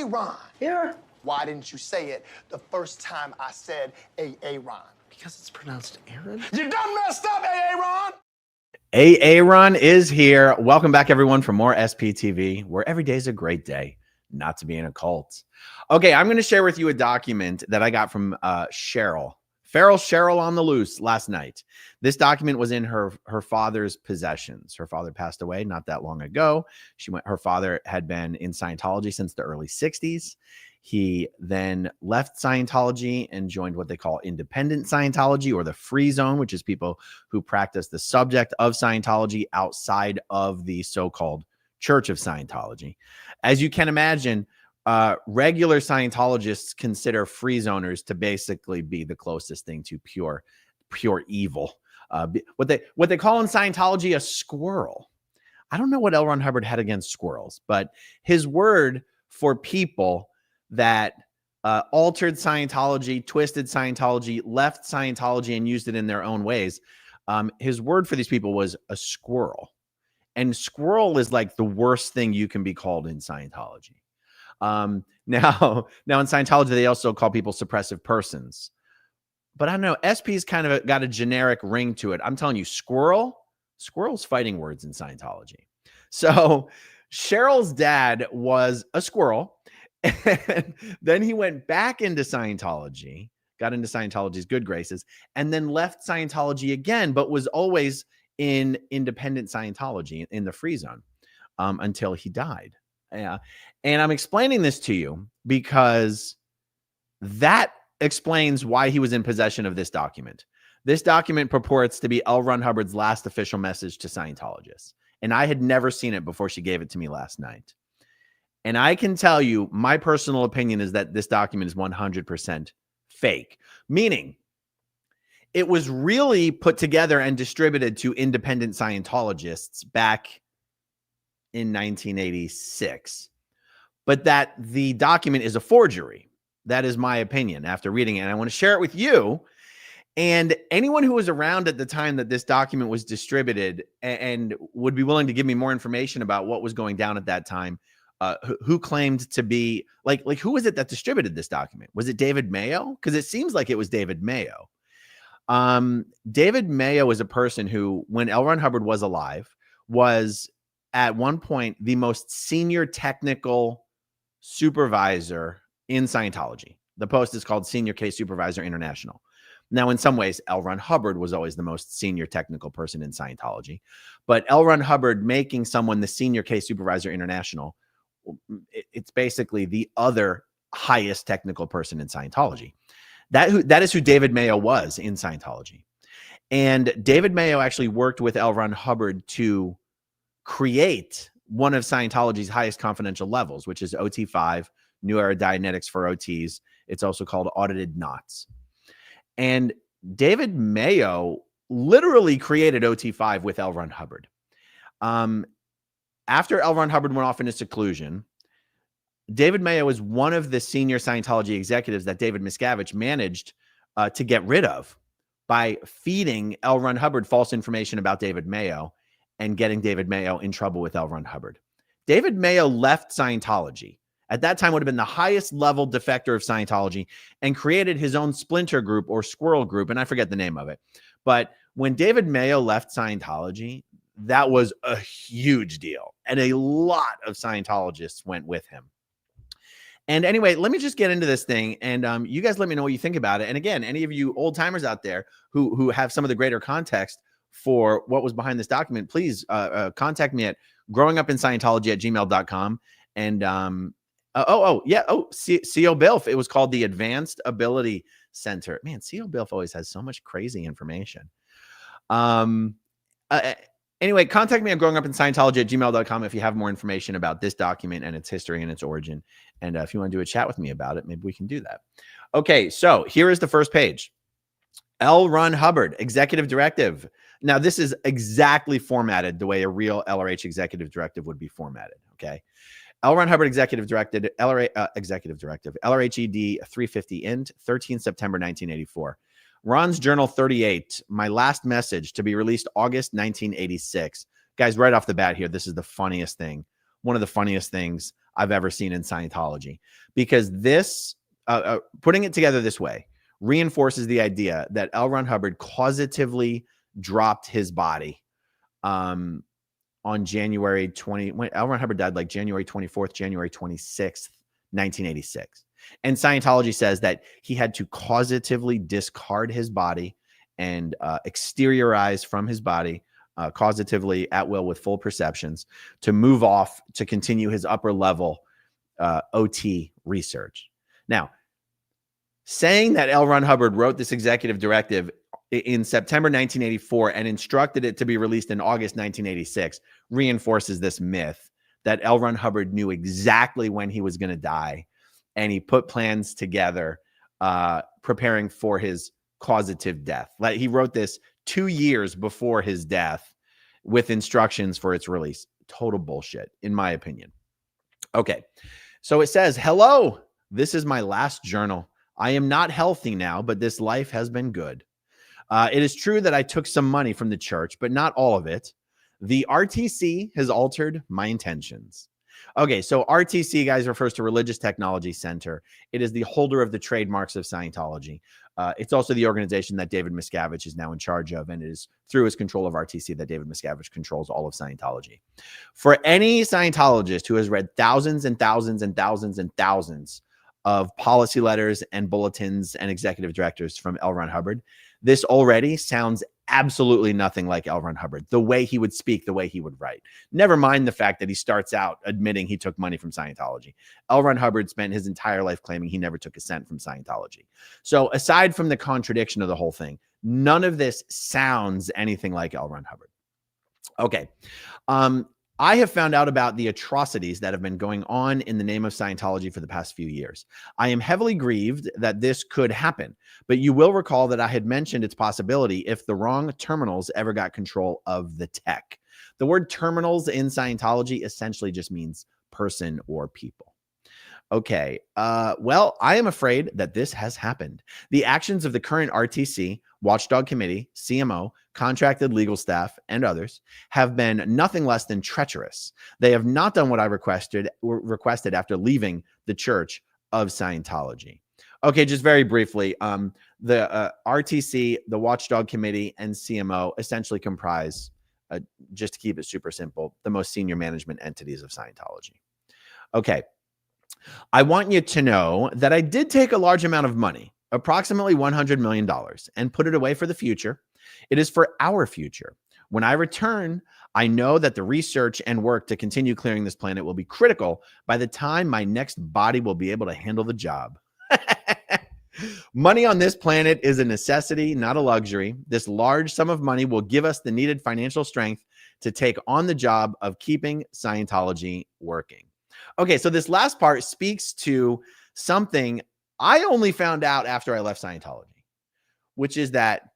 Ron. Yeah. Why didn't you say it the first time I said Ron? Because it's pronounced Aaron. You done messed up, Ron. Aaron is here. Welcome back, everyone, for more SPTV, where every day is a great day not to be in a cult. Okay, I'm going to share with you a document that I got from Cheryl on the loose last night. This document was in her father's possessions. Her father passed away not that long ago. Her father had been in Scientology since the early 60s. He then left Scientology and joined what they call Independent Scientology, or the free zone, which is people who practice the subject of Scientology outside of the so-called Church of Scientology. As you can imagine, regular Scientologists consider free zoners to basically be the closest thing to pure evil. What they call in Scientology a squirrel. I don't know what L. Ron Hubbard had against squirrels, but his word for people that altered Scientology, twisted Scientology, left Scientology, and used it in their own ways, his word for these people was a squirrel. And squirrel is like the worst thing you can be called in Scientology. Now in Scientology, they also call people suppressive persons. But I don't know, SP's kind of got a generic ring to it. I'm telling you, squirrel's fighting words in Scientology. So Cheryl's dad was a squirrel. And then he went back into Scientology, got into Scientology's good graces, and then left Scientology again, but was always in Independent Scientology in the free zone until he died. Yeah. And I'm explaining this to you because that explains why he was in possession of this document. This document purports to be L. Ron Hubbard's last official message to Scientologists. And I had never seen it before she gave it to me last night. And I can tell you, my personal opinion is that this document is 100% fake, meaning it was really put together and distributed to independent Scientologists back in 1986, but that the document is a forgery. That is my opinion after reading it. And I want to share it with you and anyone who was around at the time that this document was distributed and would be willing to give me more information about what was going down at that time. Who claimed to be like who was it that distributed this document? Was it David Mayo? Because it seems like it was David Mayo. David Mayo is a person who, when L. Ron Hubbard was alive, was at one point the most senior technical supervisor in Scientology. The post is called Senior Case Supervisor International. Now, in some ways, L. Ron Hubbard was always the most senior technical person in Scientology, but L. Ron Hubbard making someone the Senior Case Supervisor International, it's basically the other highest technical person in Scientology. That is who David Mayo was in Scientology. And David Mayo actually worked with L. Ron Hubbard to create one of Scientology's highest confidential levels, which is OT5, New Era Dianetics for OTs. It's also called Audited Knots. And David Mayo literally created OT5 with L. Ron Hubbard. After L. Ron Hubbard went off into seclusion, David Mayo is one of the senior Scientology executives that David Miscavige managed to get rid of by feeding L. Ron Hubbard false information about David Mayo and getting David Mayo in trouble with L. Ron Hubbard. David Mayo left Scientology. At that time would have been the highest level defector of Scientology and created his own splinter group or squirrel group, and I forget the name of it. But when David Mayo left Scientology, that was a huge deal. And a lot of Scientologists went with him. And anyway, let me just get into this thing. And you guys let me know what you think about it. And again, any of you old timers out there who have some of the greater context for what was behind this document, please contact me at growingupinscientology@gmail.com. And CO Bilf. It was called the Advanced Ability Center. Man, CO Bilf always has so much crazy information. Anyway, contact me at growingupinscientology@gmail.com if you have more information about this document and its history and its origin. And if you want to do a chat with me about it, maybe we can do that. Okay, so here is the first page. L. Ron Hubbard, Executive Directive. Now, this is exactly formatted the way a real LRH Executive Directive would be formatted, okay? L. Ron Hubbard Executive Directive, LRHED 350 int, 13 September 1984. Ron's Journal 38, my last message, to be released August 1986. Guys, right off the bat here, this is the funniest thing. One of the funniest things I've ever seen in Scientology, because this, putting it together this way, reinforces the idea that L. Ron Hubbard causatively dropped his body on January 20, when L. Ron Hubbard died, like January 24th, January 26th, 1986. And Scientology says that he had to causatively discard his body and exteriorize from his body, causatively at will with full perceptions, to move off to continue his upper level OT research. Now, saying that L. Ron Hubbard wrote this executive directive in September 1984 and instructed it to be released in August 1986 reinforces this myth that L. Ron Hubbard knew exactly when he was going to die, and he put plans together preparing for his causative death. Like, he wrote this 2 years before his death with instructions for its release. Total bullshit, in my opinion. Okay, so it says, "Hello, this is my last journal. I am not healthy now, but this life has been good. It is true that I took some money from the church, but not all of it. The RTC has altered my intentions." Okay, so RTC, guys, refers to Religious Technology Center. It is the holder of the trademarks of Scientology. It's also the organization that David Miscavige is now in charge of, and it is through his control of RTC that David Miscavige controls all of Scientology. For any Scientologist who has read thousands and thousands and thousands and thousands of policy letters and bulletins and executive directives from L. Ron Hubbard, this already sounds absolutely nothing like L. Ron Hubbard, the way he would speak, the way he would write. Never mind the fact that he starts out admitting he took money from Scientology. L. Ron Hubbard spent his entire life claiming he never took a cent from Scientology. So aside from the contradiction of the whole thing, none of this sounds anything like L. Ron Hubbard. Okay. I have found out about the atrocities that have been going on in the name of Scientology for the past few years. I am heavily grieved that this could happen, but you will recall that I had mentioned its possibility if the wrong terminals ever got control of the tech. The word terminals in Scientology essentially just means person or people. Okay, well, I am afraid that this has happened. The actions of the current RTC, Watchdog Committee, CMO, contracted legal staff, and others have been nothing less than treacherous. They have not done what I requested after leaving the Church of Scientology. Okay, just very briefly, the RTC, the Watchdog Committee, and CMO essentially comprise, just to keep it super simple, the most senior management entities of Scientology. Okay. I want you to know that I did take a large amount of money, approximately $100 million, and put it away for the future. It is for our future. When I return, I know that the research and work to continue clearing this planet will be critical by the time my next body will be able to handle the job. Money on this planet is a necessity, not a luxury. This large sum of money will give us the needed financial strength to take on the job of keeping Scientology working. Okay, so this last part speaks to something I only found out after I left Scientology, which is that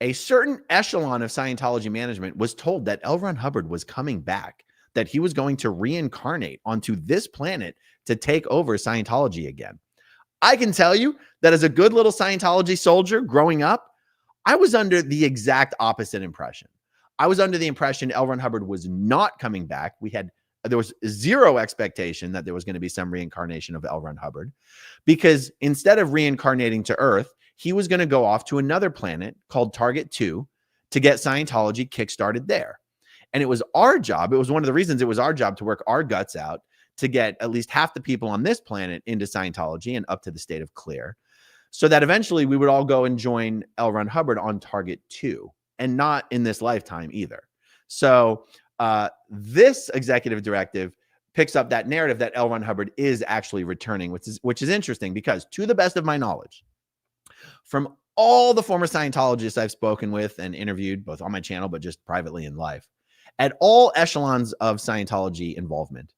a certain echelon of Scientology management was told that L. Ron Hubbard was coming back, that he was going to reincarnate onto this planet to take over Scientology again. I can tell you that as a good little Scientology soldier growing up, I was under the exact opposite impression. I was under the impression L. Ron Hubbard was not coming back. There was zero expectation that there was going to be some reincarnation of L. Ron Hubbard, because instead of reincarnating to Earth, he was going to go off to another planet called Target 2 to get Scientology kickstarted there. And it was our job. It was one of the reasons it was our job to work our guts out to get at least half the people on this planet into Scientology and up to the state of clear, so that eventually we would all go and join L. Ron Hubbard on Target 2, and not in this lifetime either. So this executive directive picks up that narrative that L. Ron Hubbard is actually returning, which is interesting, because to the best of my knowledge, from all the former Scientologists I've spoken with and interviewed, both on my channel, but just privately in life, at all echelons of Scientology involvement,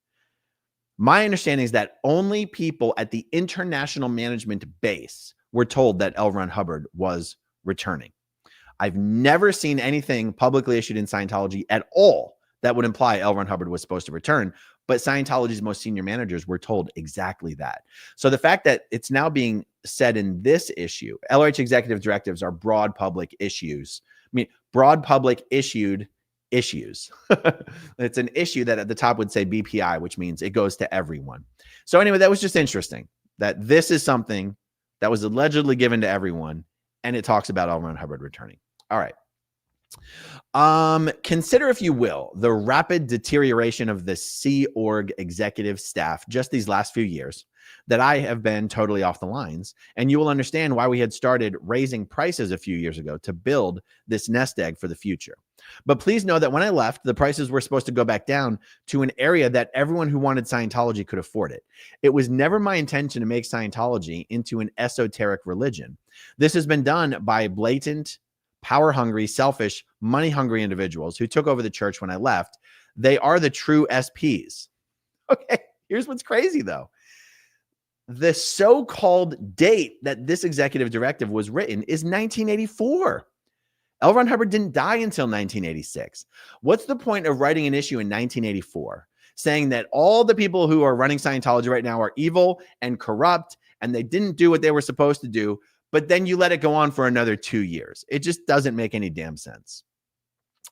my understanding is that only people at the international management base were told that L. Ron Hubbard was returning. I've never seen anything publicly issued in Scientology at all that would imply L. Ron Hubbard was supposed to return, but Scientology's most senior managers were told exactly that. So the fact that it's now being said in this issue, LRH executive directives are broad public issues. I mean, broad public issued issues. It's an issue that at the top would say BPI, which means it goes to everyone. So anyway, that was just interesting that this is something that was allegedly given to everyone, and it talks about L. Ron Hubbard returning. All right. Consider, if you will, the rapid deterioration of the Sea Org executive staff just these last few years that I have been totally off the lines, and you will understand why we had started raising prices a few years ago to build this nest egg for the future. But please know that when I left, the prices were supposed to go back down to an area that everyone who wanted Scientology could afford it. It was never my intention to make Scientology into an esoteric religion. This has been done by blatant, power-hungry, selfish, money-hungry individuals who took over the church when I left. They are the true SPs. Okay, here's what's crazy, though. The so-called date that this executive directive was written is 1984. L. Ron Hubbard didn't die until 1986. What's the point of writing an issue in 1984 saying that all the people who are running Scientology right now are evil and corrupt and they didn't do what they were supposed to do, but then you let it go on for another 2 years? It just doesn't make any damn sense.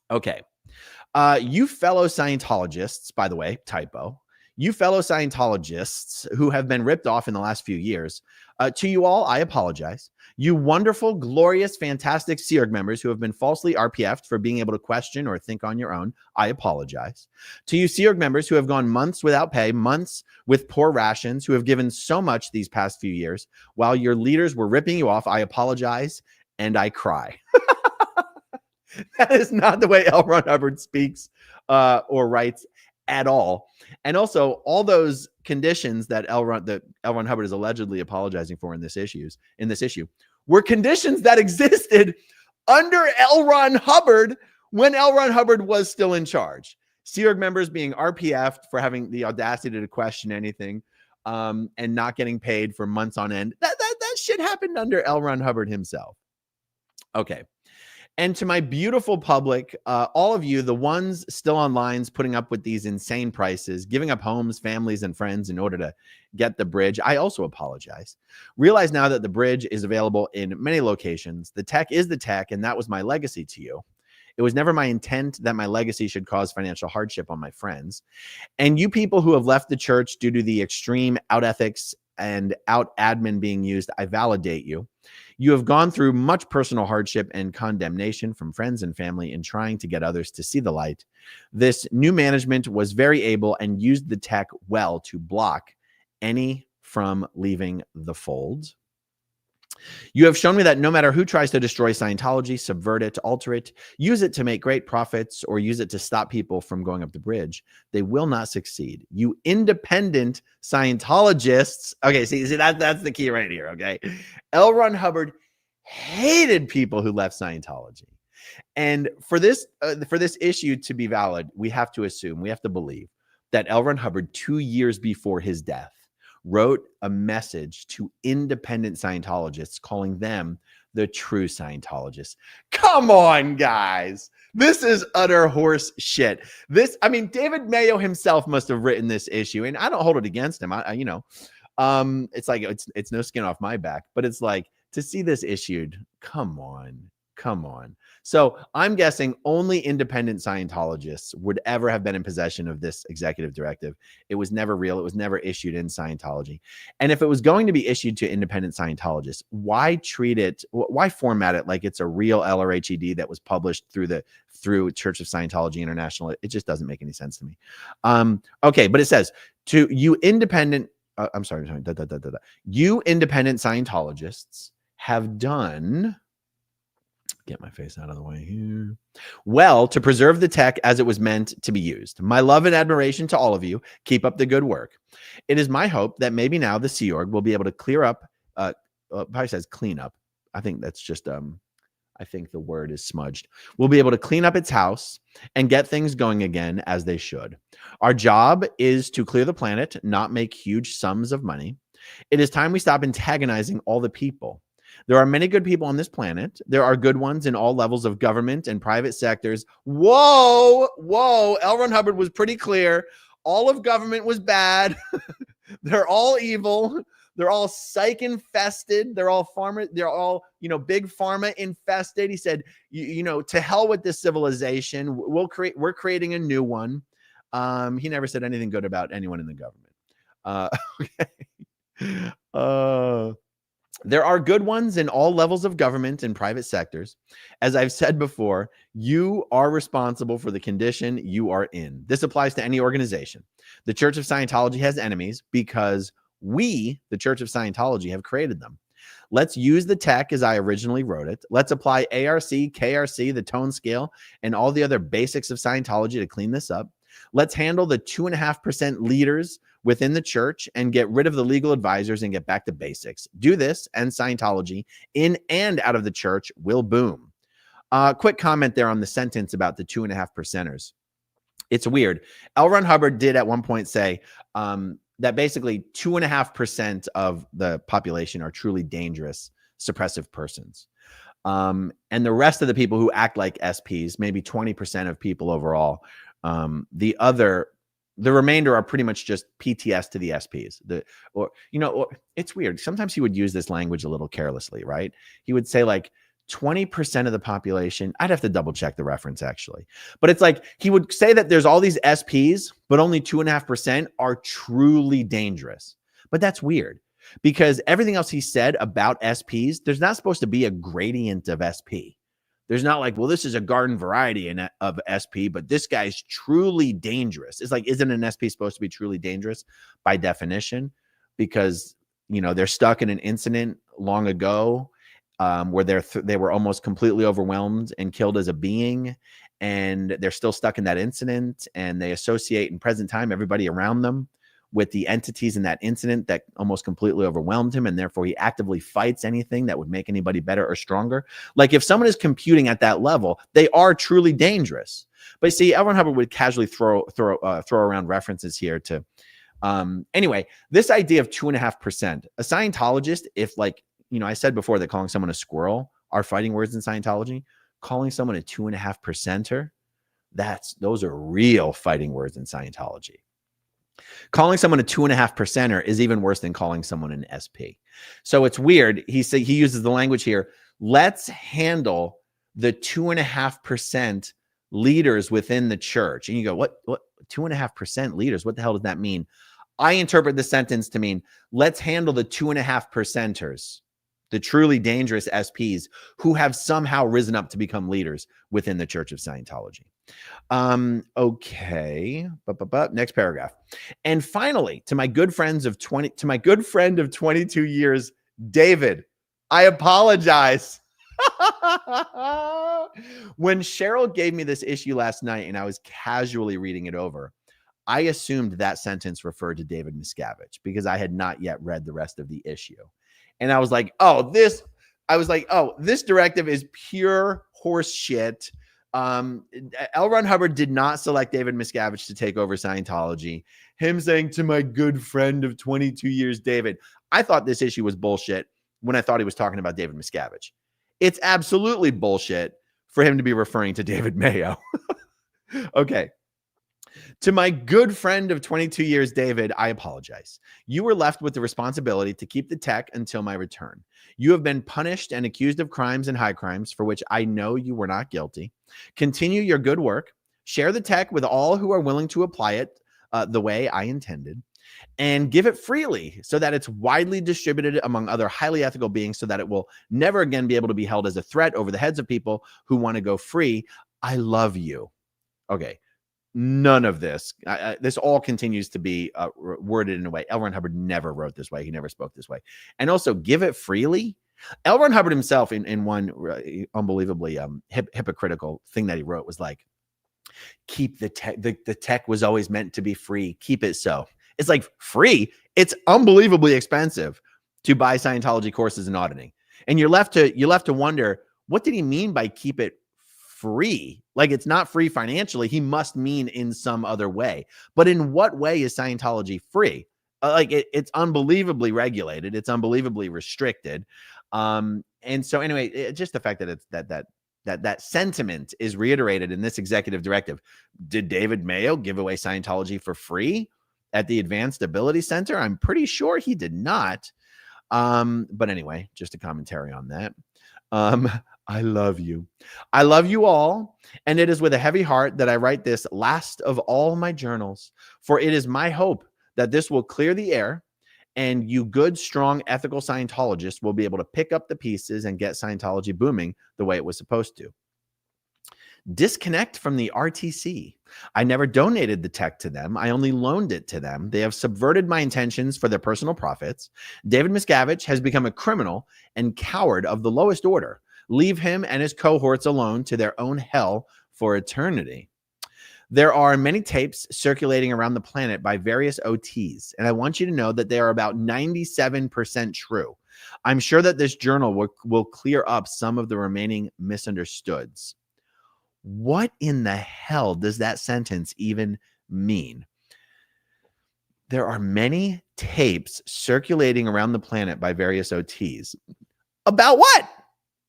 Okay. You fellow Scientologists, by the way, typo, you fellow Scientologists who have been ripped off in the last few years, to you all, I apologize. You wonderful, glorious, fantastic Sea Org members who have been falsely RPF'd for being able to question or think on your own, I apologize. To you Sea Org members who have gone months without pay, months with poor rations, who have given so much these past few years, while your leaders were ripping you off, I apologize and I cry. That is not the way L. Ron Hubbard speaks or writes at all. And also, all those conditions that L. Ron Hubbard is allegedly apologizing for in this issue were conditions that existed under L. Ron Hubbard when L. Ron Hubbard was still in charge. Sea Org members being RPF'd for having the audacity to question anything and not getting paid for months on end. That shit happened under L. Ron Hubbard himself. Okay. And to my beautiful public, all of you, the ones still on lines putting up with these insane prices, giving up homes, families, and friends in order to get the bridge, I also apologize. Realize now that the bridge is available in many locations. The tech is the tech, and that was my legacy to you. It was never my intent that my legacy should cause financial hardship on my friends. And you people who have left the church due to the extreme out ethics and out admin being used, I validate you. You have gone through much personal hardship and condemnation from friends and family in trying to get others to see the light. This new management was very able and used the tech well to block any from leaving the fold. You have shown me that no matter who tries to destroy Scientology, subvert it, alter it, use it to make great profits, or use it to stop people from going up the bridge, they will not succeed. You independent Scientologists. Okay, see that's the key right here, okay? L. Ron Hubbard hated people who left Scientology. And for this issue to be valid, we have to believe that L. Ron Hubbard, 2 years before his death, wrote a message to independent Scientologists calling them the true Scientologists. Come on, guys. This is utter horse shit. David Mayo himself must have written this issue, and I don't hold it against him. It's like, it's no skin off my back, but it's like, to see this issued, come on. So I'm guessing only independent Scientologists would ever have been in possession of this executive directive. It was never real. It was never issued in Scientology. And if it was going to be issued to independent Scientologists, why format it like it's a real LRHED that was published through Church of Scientology International? It just doesn't make any sense to me. Okay, but it says to you independent, you independent Scientologists have done, get my face out of the way here, well, to preserve the tech as it was meant to be used. My love and admiration to all of you. Keep up the good work. It is my hope that maybe now the Sea Org will be able to clear up, probably says clean up. I think that's just, I think the word is smudged. We'll be able to clean up its house and get things going again as they should. Our job is to clear the planet, not make huge sums of money. It is time we stop antagonizing all the people. There are many good people on this planet. There are good ones in all levels of government and private sectors. Whoa. L. Ron Hubbard was pretty clear. All of government was bad. They're all evil. They're all psych infested. They're all pharma. They're all, big pharma infested. He said, to hell with this civilization. We're creating a new one. He never said anything good about anyone in the government. Okay. There are good ones in all levels of government and private sectors. As I've said before, you are responsible for the condition you are in. This applies to any organization. The Church of Scientology has enemies because we, the Church of Scientology, have created them. Let's use the tech as I originally wrote it. Let's apply ARC, KRC, the tone scale, and all the other basics of Scientology to clean this up. Let's handle the 2.5% leaders within the church and get rid of the legal advisors and get back to basics. Do this, and Scientology in and out of the church will boom. Quick comment there on the sentence about the 2.5%ers. It's weird. L. Ron Hubbard did at one point say that basically 2.5% of the population are truly dangerous, suppressive persons. And the rest of the people who act like SPs, maybe 20% of people overall, the remainder are pretty much just PTS to the SPs. It's weird. Sometimes he would use this language a little carelessly, right? He would say like 20% of the population. I'd have to double check the reference actually, but it's like he would say that there's all these SPs, but only 2.5% are truly dangerous. But that's weird because everything else he said about SPs, there's not supposed to be a gradient of SP. There's not like, well, this is a garden variety of SP, but this guy's truly dangerous. It's like, isn't an SP supposed to be truly dangerous by definition? Because, they're stuck in an incident long ago where they were almost completely overwhelmed and killed as a being. And they're still stuck in that incident. And they associate in present time everybody around them with the entities in that incident that almost completely overwhelmed him, and therefore he actively fights anything that would make anybody better or stronger. Like if someone is computing at that level, they are truly dangerous. But see, L. Ron Hubbard would casually throw around references here to, anyway, this idea of 2.5%. A Scientologist, if I said before that calling someone a squirrel are fighting words in Scientology, calling someone a 2.5%er, those are real fighting words in Scientology. Calling someone a 2.5%er is even worse than calling someone an SP. So it's weird. He uses the language here. Let's handle the 2.5% leaders within the church. And you go, what 2.5% leaders? What the hell does that mean? I interpret the sentence to mean, let's handle the 2.5%ers, the truly dangerous SPs who have somehow risen up to become leaders within the Church of Scientology. Okay. Next paragraph. And finally, to my good friend of 22 years, David, I apologize. When Cheryl gave me this issue last night and I was casually reading it over, I assumed that sentence referred to David Miscavige because I had not yet read the rest of the issue. And I was like, this directive is pure horse shit. L. Ron Hubbard did not select David Miscavige to take over Scientology. Him saying to my good friend of 22 years, David, I thought this issue was bullshit when I thought he was talking about David Miscavige. It's absolutely bullshit for him to be referring to David Mayo. Okay. To my good friend of 22 years, David, I apologize. You were left with the responsibility to keep the tech until my return. You have been punished and accused of crimes and high crimes for which I know you were not guilty. Continue your good work. Share the tech with all who are willing to apply it the way I intended. And give it freely so that it's widely distributed among other highly ethical beings so that it will never again be able to be held as a threat over the heads of people who want to go free. I love you. Okay. None of this. This all continues to be worded in a way. L. Ron Hubbard never wrote this way. He never spoke this way. And also, give it freely. L. Ron Hubbard himself, in one unbelievably hypocritical thing that he wrote, was like, keep the tech. The tech was always meant to be free. Keep it so. It's like free. It's unbelievably expensive to buy Scientology courses and auditing. And you're left to wonder, what did he mean by keep it free? Like, it's not free financially. He must mean in some other way. But in what way is Scientology free? It's unbelievably regulated. It's unbelievably restricted. And so anyway, just the fact that it's that sentiment is reiterated in this executive directive. Did David Mayo give away Scientology for free at the Advanced Ability Center? I'm pretty sure he did not. But anyway, just a commentary on that. I love you. I love you all. And it is with a heavy heart that I write this last of all my journals, for it is my hope that this will clear the air and you good, strong, ethical Scientologists will be able to pick up the pieces and get Scientology booming the way it was supposed to. Disconnect from the RTC. I never donated the tech to them. I only loaned it to them. They have subverted my intentions for their personal profits. David Miscavige has become a criminal and coward of the lowest order. Leave him and his cohorts alone to their own hell for eternity. There are many tapes circulating around the planet by various OTs, and I want you to know that they are about 97% true. I'm sure that this journal will clear up some of the remaining misunderstoods. What in the hell does that sentence even mean? There are many tapes circulating around the planet by various OTs. About what?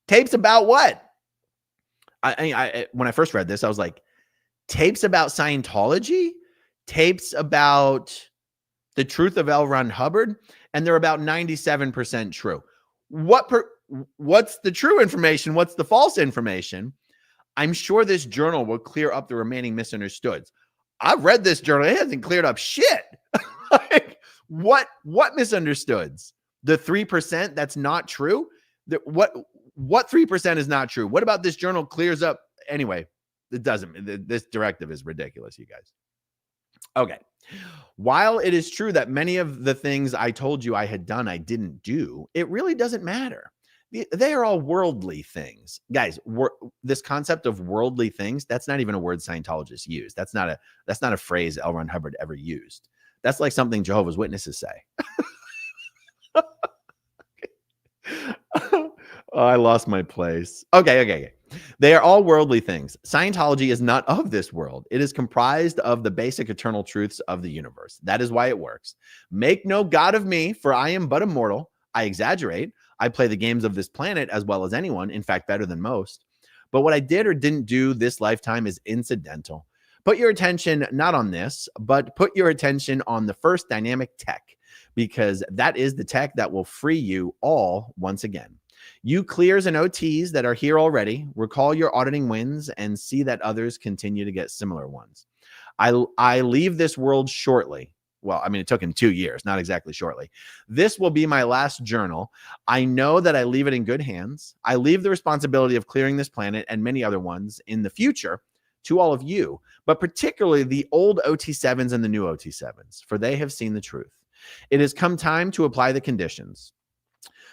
Tapes about what? I when I first read this, I was like, tapes about Scientology? Tapes about the truth of L. Ron Hubbard? And they're about 97% true. What's the true information? What's the false information? I'm sure this journal will clear up the remaining misunderstoods. I've read this journal. It hasn't cleared up shit. Like, what misunderstoods? The 3% that's not true? What 3% is not true? What about this journal clears up? Anyway, it doesn't. This directive is ridiculous, you guys. Okay. While it is true that many of the things I told you I had done, I didn't do, it really doesn't matter. They are all worldly things. Guys, this concept of worldly things, that's not even a word Scientologists use. That's not a phrase L. Ron Hubbard ever used. That's like something Jehovah's Witnesses say. Oh, I lost my place. Okay. They are all worldly things. Scientology is not of this world. It is comprised of the basic eternal truths of the universe. That is why it works. Make no god of me, for I am but a mortal. I exaggerate. I play the games of this planet as well as anyone, in fact, better than most. But what I did or didn't do this lifetime is incidental. Put your attention not on this, but put your attention on the first dynamic tech, because that is the tech that will free you all once again. You clears and OTs that are here already, recall your auditing wins and see that others continue to get similar ones. I leave this world shortly. Well, I mean, it took him 2 years, not exactly shortly. This will be my last journal. I know that I leave it in good hands. I leave the responsibility of clearing this planet and many other ones in the future to all of you, but particularly the old OT7s and the new OT7s, for they have seen the truth. It has come time to apply the conditions.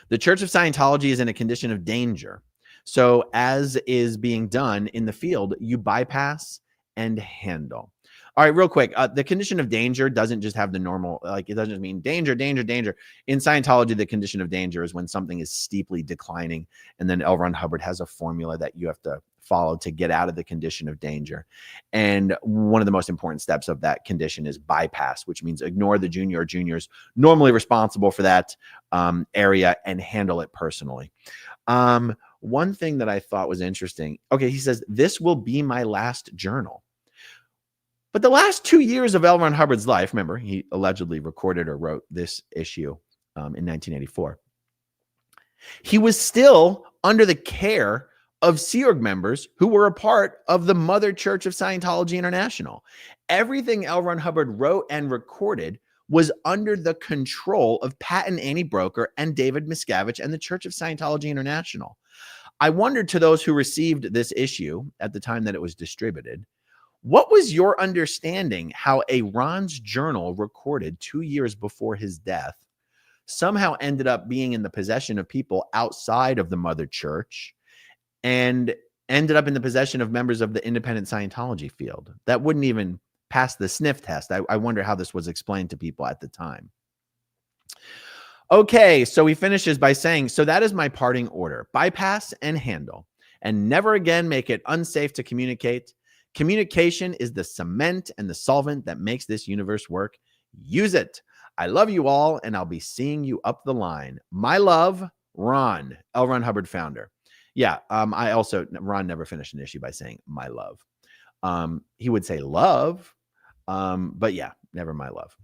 The Church of Scientology is in a condition of danger. So as is being done in the field, you bypass and handle. All right, real quick. The condition of danger doesn't just have the normal, like it doesn't just mean danger, danger, danger. In Scientology, the condition of danger is when something is steeply declining. And then L. Ron Hubbard has a formula that you have to follow to get out of the condition of danger. And one of the most important steps of that condition is bypass, which means ignore the junior or juniors normally responsible for that area and handle it personally. One thing that I thought was interesting. Okay, he says, this will be my last journal. But the last 2 years of L. Ron Hubbard's life, remember, he allegedly recorded or wrote this issue in 1984. He was still under the care of Sea Org members who were a part of the Mother Church of Scientology International. Everything L. Ron Hubbard wrote and recorded was under the control of Pat and Annie Broker and David Miscavige and the Church of Scientology International. I wondered to those who received this issue at the time that it was distributed, what was your understanding how a Ron's journal recorded 2 years before his death somehow ended up being in the possession of people outside of the Mother Church and ended up in the possession of members of the independent Scientology field that wouldn't even pass the sniff test? I wonder how this was explained to people at the time. Okay, so he finishes by saying, so that is my parting order. Bypass and handle, and never again make it unsafe to communicate. Communication is the cement and the solvent that makes this universe work. Use it. I love you all, and I'll be seeing you up the line. My love, Ron, L. Ron Hubbard founder. Yeah, Ron never finished an issue by saying my love. He would say love, but yeah, never my love.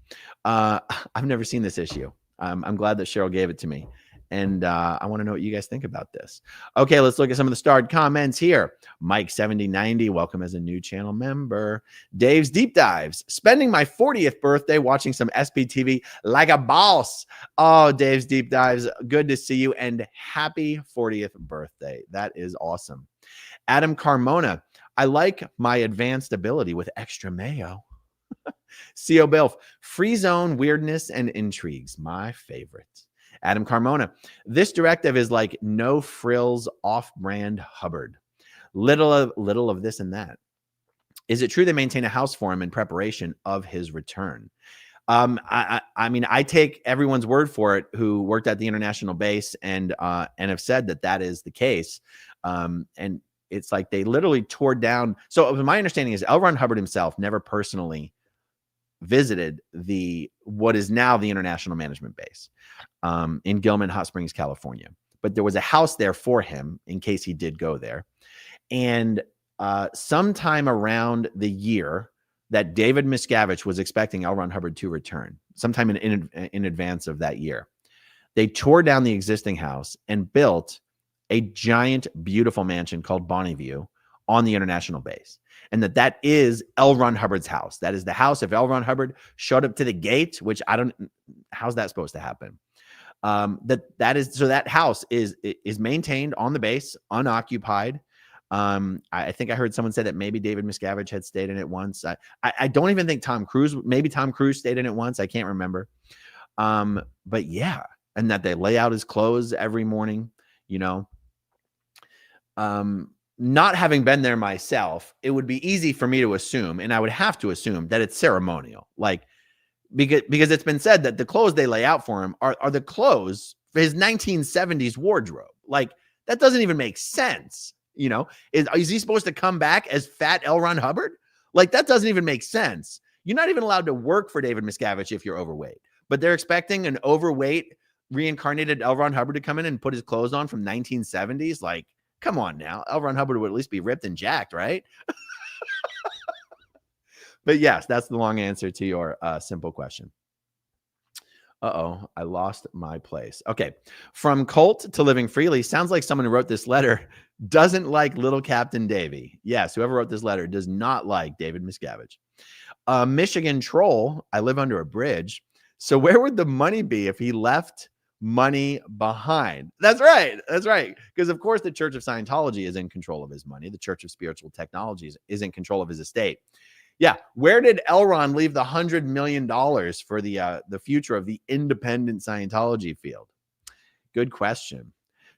I've never seen this issue. I'm glad that Cheryl gave it to me. And I want to know what you guys think about this. Okay, let's look at some of the starred comments here. Mike7090, welcome as a new channel member. Dave's Deep Dives, spending my 40th birthday watching some SPTV like a boss. Oh, Dave's Deep Dives, good to see you and happy 40th birthday. That is awesome. Adam Carmona, I like my advanced ability with extra mayo. CO Bilf, free zone weirdness and intrigues, my favorite. Adam Carmona, this directive is like no frills off-brand Hubbard. Little of this and that. Is it true they maintain a house for him in preparation of his return? I mean, I take everyone's word for it who worked at the international base and have said that that is the case. And it's like they literally tore down. So my understanding is L. Ron Hubbard himself never personally visited what is now the International Management Base in Gilman Hot Springs, California. But there was a house there for him in case he did go there. And sometime around the year that David Miscavige was expecting L. Ron Hubbard to return, sometime in advance of that year, they tore down the existing house and built a giant, beautiful mansion called Bonneview on the international base. And that is L. Ron Hubbard's house. That is the house. If L. Ron Hubbard showed up to the gate, which how's that supposed to happen? That house is maintained on the base, unoccupied. I think I heard someone say that maybe David Miscavige had stayed in it once. I don't even think Tom Cruise stayed in it once. I can't remember. But yeah, and that they lay out his clothes every morning, not having been there myself, it would be easy for me to assume, and I would have to assume that it's ceremonial, because it's been said that the clothes they lay out for him are the clothes for his 1970s wardrobe. Like, that doesn't even make sense. Is he supposed to come back as fat L. Ron Hubbard? Like, that doesn't even make sense. You're not even allowed to work for David Miscavige if you're overweight, but they're expecting an overweight reincarnated L. Ron Hubbard to come in and put his clothes on from 1970s. Like, come on now. L. Ron Hubbard would at least be ripped and jacked, right? But yes, that's the long answer to your simple question. Uh-oh, I lost my place. Okay. From cult to living freely, sounds like someone who wrote this letter doesn't like little Captain Davy. Yes, whoever wrote this letter does not like David Miscavige. Michigan troll, I live under a bridge. So where would the money be if he left money behind? That's right. That's right. Because of course the Church of Scientology is in control of his money. The Church of Spiritual Technologies is in control of his estate. Yeah. Where did L. Ron leave the $100 million for the future of the independent Scientology field? Good question.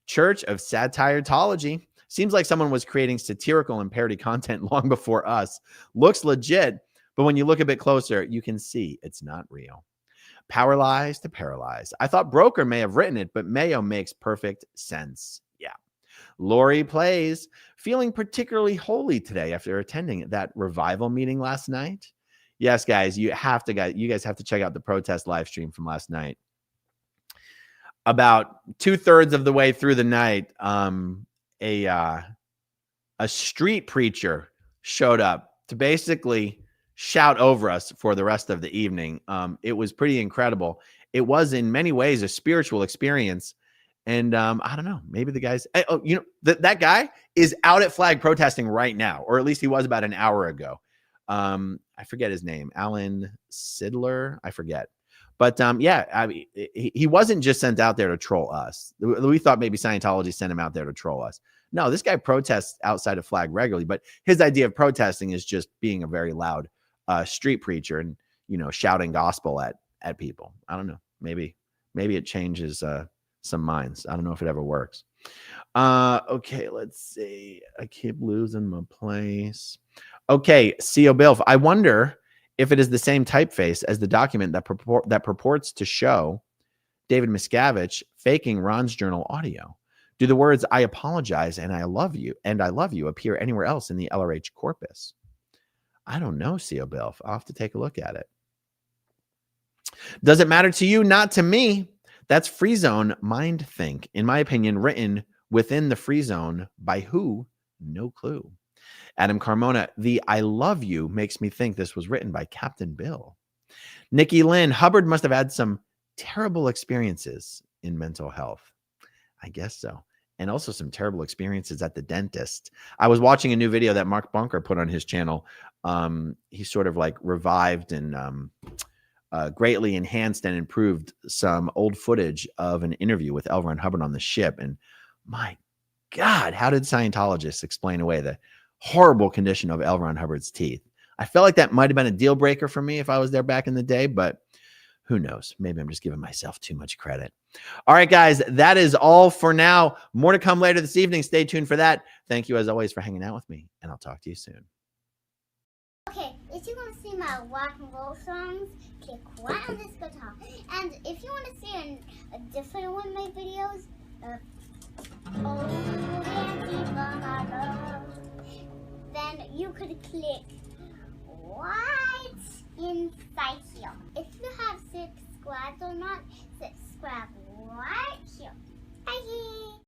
Church of Satiretology. Seems like someone was creating satirical and parody content long before us. Looks legit, but when you look a bit closer, you can see it's not real. Power lies to paralyze. I thought Broker may have written it, but Mayo makes perfect sense. Yeah. Lori plays, feeling particularly holy today after attending that revival meeting last night. Yes, guys, you guys have to check out the protest live stream from last night. About 2/3 of the way through the night, a street preacher showed up to basically shout over us for the rest of the evening. It was pretty incredible. It was in many ways a spiritual experience. And I don't know, maybe the guys, that guy is out at Flag protesting right now, or at least he was about an hour ago. I forget his name, Alan Sidler. I forget. But yeah, I mean, he wasn't just sent out there to troll us. We thought maybe Scientology sent him out there to troll us. No, this guy protests outside of Flag regularly, but his idea of protesting is just being a very loud street preacher and, shouting gospel at people. I don't know. Maybe it changes some minds. I don't know if it ever works. Okay, let's see. I keep losing my place. Okay, CO Bilf. I wonder if it is the same typeface as the document that purports to show David Miscavige faking Ron's journal audio. Do the words "I apologize" and "I love you" appear anywhere else in the LRH corpus? I don't know, CO Bilf. I'll have to take a look at it. Does it matter to you? Not to me. That's free zone mind think, in my opinion, written within the free zone by who? No clue. Adam Carmona, the "I love you" makes me think this was written by Captain Bill. Nikki Lynn, Hubbard must have had some terrible experiences in mental health. I guess so. And also some terrible experiences at the dentist. I was watching a new video that Mark Bunker put on his channel. He sort of like revived and greatly enhanced and improved some old footage of an interview with L. Ron Hubbard on the ship. And my God, how did Scientologists explain away the horrible condition of L. Ron Hubbard's teeth? I felt like that might have been a deal breaker for me if I was there back in the day, but who knows? Maybe I'm just giving myself too much credit. All right, guys, that is all for now. More to come later this evening. Stay tuned for that. Thank you, as always, for hanging out with me, and I'll talk to you soon. Okay, if you want to see my rock and roll songs, click right on this guitar. And if you want to see a different one of my videos, then you could click right inside here. If you have subscribed or not, subscribe right here. Bye.